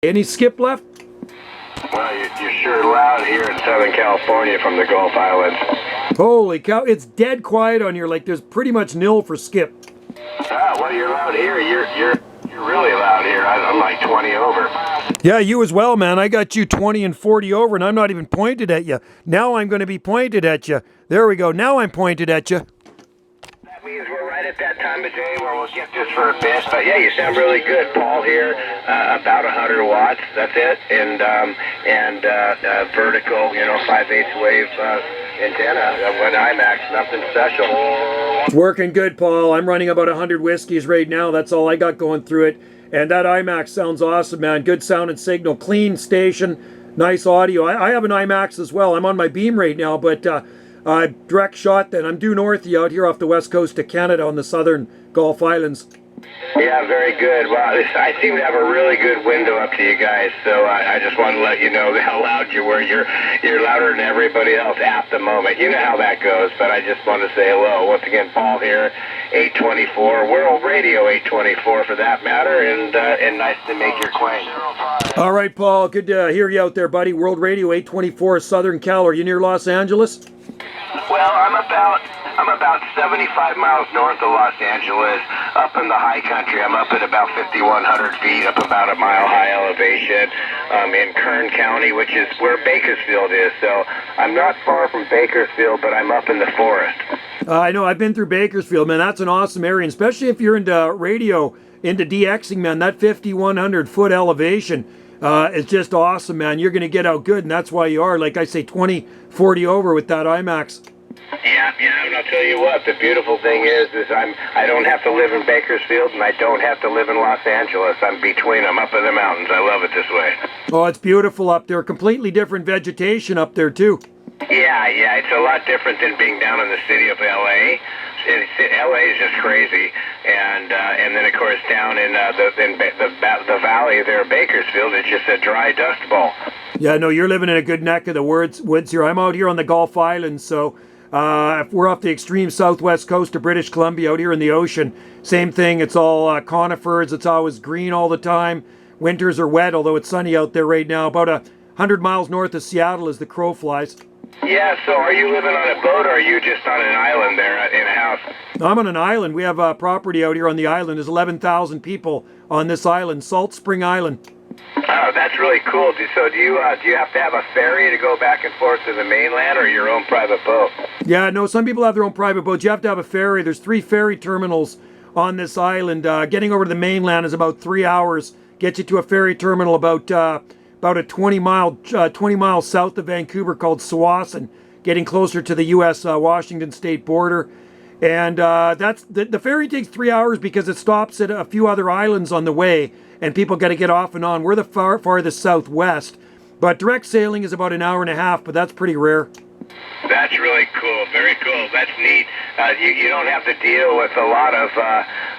Any skip left? Well, you're sure loud here in Southern California from the Gulf Islands. Holy cow, it's dead quiet on here. Like there's pretty much nil for skip. Well, you're loud here. You're really loud here. I'm like 20 over. Yeah, you as well, man. I got you 20 and 40 over, and I'm not even pointed at you. Now I'm going to be pointed at you. There we go. Now I'm pointed at you. That means we're right at that time of day where we'll get this for a bit. But yeah, you sound really good, Paul. Here, about 100 watts. That's it, and vertical, 5/8 wave antenna. One IMAX, nothing special. It's working good, Paul. I'm running about 100 whiskeys right now. That's all I got going through it. And that IMAX sounds awesome, man. Good sound and signal. Clean station. Nice audio. I have an IMAX as well. I'm on my beam right now, but direct shot then. I'm due north of you out here off the west coast of Canada on the southern Gulf Islands. Yeah, very good. Well, I seem to have a really good window up to you guys, so I just want to let you know how loud you were. You're louder than everybody else at the moment. You know how that goes, but I just want to say hello. Once again, Paul here, 824, World Radio 824 for that matter, and nice to make your acquaintance. All right, Paul, good to hear you out there, buddy. World Radio 824, Southern Cal. Are you near Los Angeles? Well, I'm about 75 miles north of Los Angeles, up in the high country. I'm up at about 5,100 feet, up about a mile high elevation, in Kern County, which is where Bakersfield is. So I'm not far from Bakersfield, but I'm up in the forest. I know. I've been through Bakersfield, man. That's an awesome area, and especially if you're into radio, into DXing, man. That 5,100 foot elevation is just awesome, man. You're going to get out good, and that's why you are, like I say, 20, 40 over with that IMAX. Yeah, and I'll tell you what, the beautiful thing is I don't have to live in Bakersfield, and I don't have to live in Los Angeles. I'm between them, up in the mountains. I love it this way. Oh, it's beautiful up there. Completely different vegetation up there, too. Yeah, it's a lot different than being down in the city of L.A. LA is just crazy, and then of course down in the valley there, Bakersfield, it's just a dry dust bowl. Yeah, no, you're living in a good neck of the woods here. I'm out here on the Gulf Islands, so we're off the extreme southwest coast of British Columbia, out here in the ocean. Same thing. It's all conifers. It's always green all the time. Winters are wet, although it's sunny out there right now. About 100 miles north of Seattle as the crow flies. Yeah, so are you living on a boat, or are you just on an island there in a house? I'm on an island. We have property out here on the island. There's 11,000 people on this island, Salt Spring Island. Oh, that's really cool. So do you have to have a ferry to go back and forth to the mainland, or your own private boat? Yeah, no, some people have their own private boats. You have to have a ferry. There's 3 ferry terminals on this island. Getting over to the mainland is about 3 hours. Get you to a ferry terminal about a 20 miles south of Vancouver called Tsawwassen, getting closer to the U.S. Washington state border. And that's the ferry takes 3 hours because it stops at a few other islands on the way, and people got to get off and on. We're the farthest southwest, but direct sailing is about an hour and a half, but that's pretty rare. That's really cool. Very cool. That's neat. You don't have to deal with a lot of,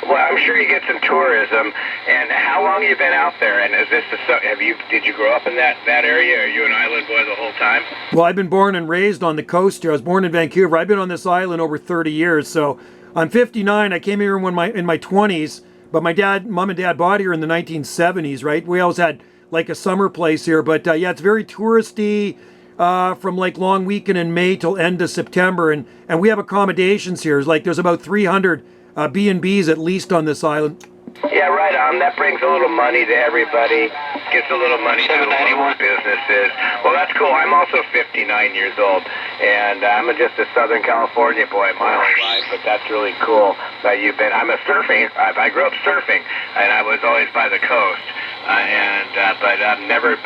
well, I'm sure you get some tourism. And how long have you been out there? And is this did you grow up in that area? Are you an island boy the whole time? Well, I've been born and raised on the coast here. I was born in Vancouver. I've been on this island over 30 years. So I'm 59. I came here in my 20s, but mom and dad bought here in the 1970s, right? We always had like a summer place here, but yeah, it's very touristy. From like long weekend in May till end of September, and we have accommodations here. Like there's about 300 B&Bs at least on this island. Yeah, right on. That brings a little money to everybody. Gets a little money to the local businesses. Well, that's cool. I'm also 59 years old, and I'm just a Southern California boy my whole life. But that's really cool that you've been. I'm a surfing. I grew up surfing, and I was always by the coast. But I've never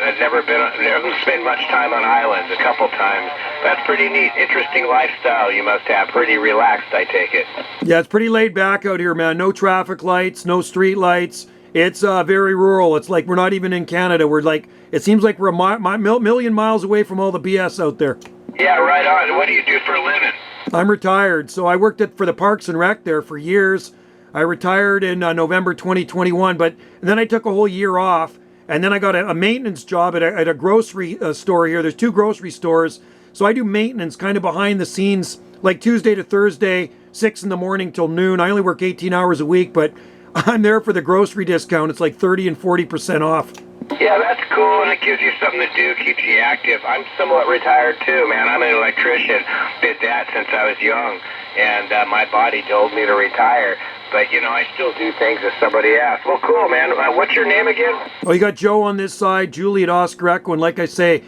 spent much time on islands. A couple times. That's pretty neat. Interesting lifestyle you must have. Pretty relaxed, I take it. Yeah, it's pretty laid back out here, man. No traffic lights, no street lights. It's very rural. It's like we're not even in Canada. We're like, it seems like we're a million miles away from all the BS out there. Yeah, right on. What do you do for a living? I'm retired. So I worked for the Parks and Rec there for years. I retired in November 2021, but then I took a whole year off, and then I got a maintenance job at a grocery store here. There's 2 grocery stores, so I do maintenance kind of behind the scenes, like Tuesday to Thursday, 6 in the morning till noon. I only work 18 hours a week, but I'm there for the grocery discount. It's like 30 and 40% off. Yeah, that's cool, and it gives you something to do, keeps you active. I'm somewhat retired too, man. I'm an electrician. Did that since I was young, and my body told me to retire. But, you know, I still do things if somebody asks. Well, cool, man. What's your name again? Well, you got Joe on this side, Julie at Oscar Echo, and like I say,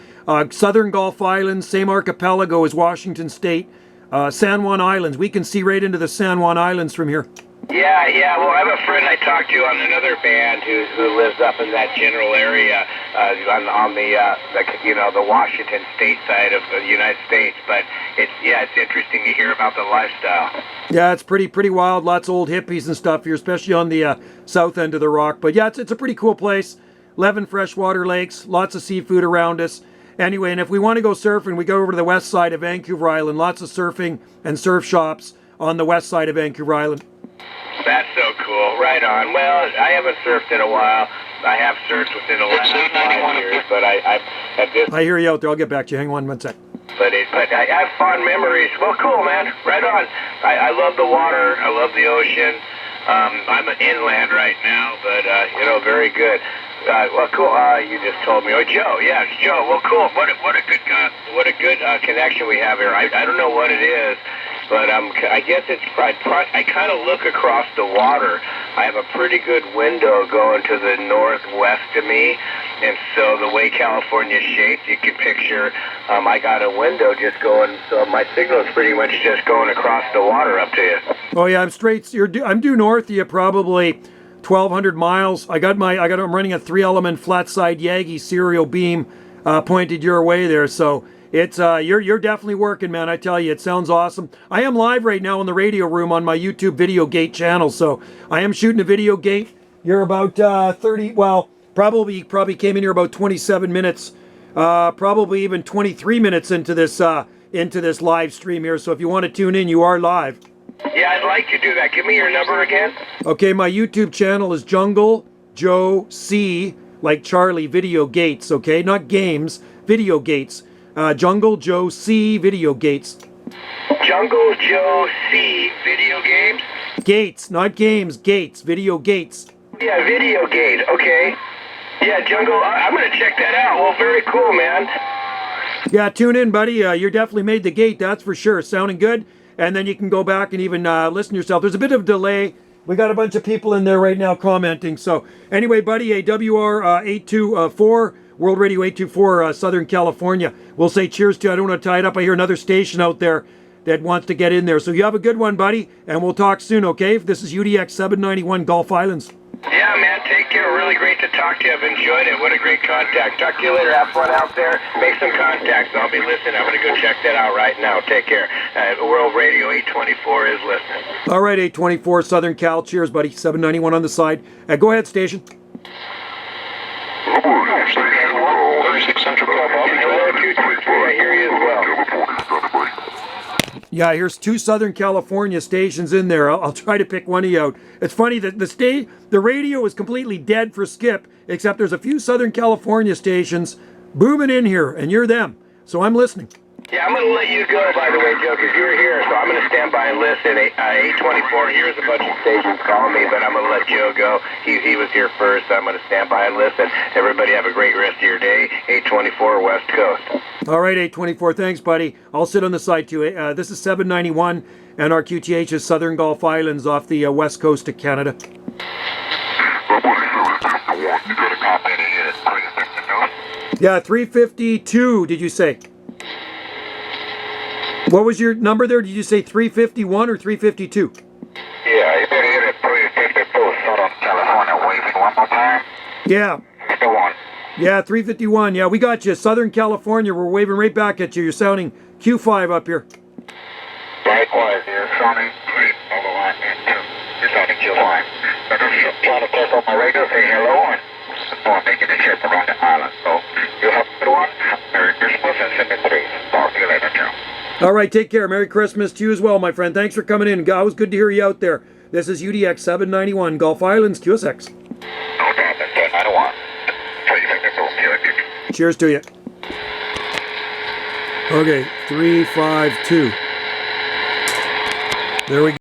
Southern Gulf Islands, same archipelago as Washington State, San Juan Islands. We can see right into the San Juan Islands from here. Yeah. Well, I have a friend I talked to on another band who lives up in that general area on the Washington State side of the United States. But it's interesting to hear about the lifestyle. Yeah, it's pretty wild. Lots of old hippies and stuff here, especially on the south end of the rock. But yeah, it's a pretty cool place. 11 freshwater lakes, lots of seafood around us. Anyway, and if we want to go surfing, we go over to the west side of Vancouver Island. Lots of surfing and surf shops on the west side of Vancouver Island. That's so cool. Right on. Well, I haven't surfed in a while. I have surfed within the last 5 years, but I've had this. I hear you out there. I'll get back to you. Hang on one sec. But I have fond memories. Well, cool, man. Right on. I love the water. I love the ocean. I'm an inland right now, but very good. Well, cool. You just told me. Oh, Joe. Yeah, it's Joe. Well, cool. What a good connection we have here. I don't know what it is, but I guess it's. I kind of look across the water. I have a pretty good window going to the northwest of me, and so the way California's shaped, you can picture. I got a window just going, so my signal is pretty much just going across the water up to you. Oh yeah, I'm straight. I'm due north of you, probably 1,200 miles. I'm running a 3-element flat side Yagi serial beam pointed your way there. So it's you're definitely working, man. I tell you, it sounds awesome. I am live right now in the radio room on my YouTube Video Gate channel. So I am shooting a Video Gate. You're about 30. Well, probably came in here about 27 minutes. Probably even 23 minutes into this live stream here. So if you want to tune in, you are live. Yeah, I'd like to do that. Give me your number again. Okay, my YouTube channel is Jungle Joe C, like Charlie, Video Gates, okay? Not games, Video Gates. Jungle Joe C, Video Gates. Jungle Joe C, Video Games? Gates, not games, Gates, Video Gates. Yeah, Video Gate, okay. Yeah, Jungle, I'm going to check that out. Well, very cool, man. Yeah, tune in, buddy. You definitely made the gate, that's for sure. Sounding good? And then you can go back and even listen to yourself. There's a bit of delay. We got a bunch of people in there right now commenting. So anyway, buddy, a WR 824, World Radio 824, Southern California. We'll say cheers to you. I don't want to tie it up. I hear another station out there that wants to get in there. So you have a good one, buddy, and we'll talk soon, okay? This is UDX 791 Gulf Islands. Yeah, man, take care. Really great to talk to you. I've enjoyed it. What a great contact. Talk to you later. Have fun out there. Make some contacts. I'll be listening. I'm going to go check that out right now. Take care. World Radio 824 is listening. All right, 824 Southern Cal. Cheers, buddy. 791 on the side. Go ahead, station. Hello, 223. I hear you as well. Yeah, here's 2 Southern California stations in there. I'll try to pick one of you out. It's funny that the radio is completely dead for Skip, except there's a few Southern California stations booming in here, and you're them. So I'm listening. Yeah, I'm going to let you go, by the way, Joe, because you're here, so I'm going to stand by and listen. 824, here's a bunch of stations calling me, but I'm going to let Joe go. He was here first, so I'm going to stand by and listen. Everybody have a great rest of your day. 824 West Coast. All right, 824, thanks, buddy. I'll sit on the side, too. This is 791, and our QTH is Southern Gulf Islands off the west coast of Canada. Yeah, 352, did you say? What was your number there? Did you say 351 or 352? Yeah, you better hit it 352, Southern California. Waving one more time. Yeah. Go on. Yeah, 351. Yeah, we got you. Southern California. We're waving right back at you. You're sounding Q5 up here. Likewise, you're sounding great. Hold on, line in 2. You're sounding Q5. So just trying to press on my radio, say hello, and I'm making a trip around the island. So you have a good one. Merry Christmas and send me 3. Talk to you later, Joe. All right, take care. Merry Christmas to you as well, my friend. Thanks for coming in. It was good to hear you out there. This is UDX 791, Gulf Islands, QSX. No problem, 1091. Cheers to you. Okay, 352. There we go.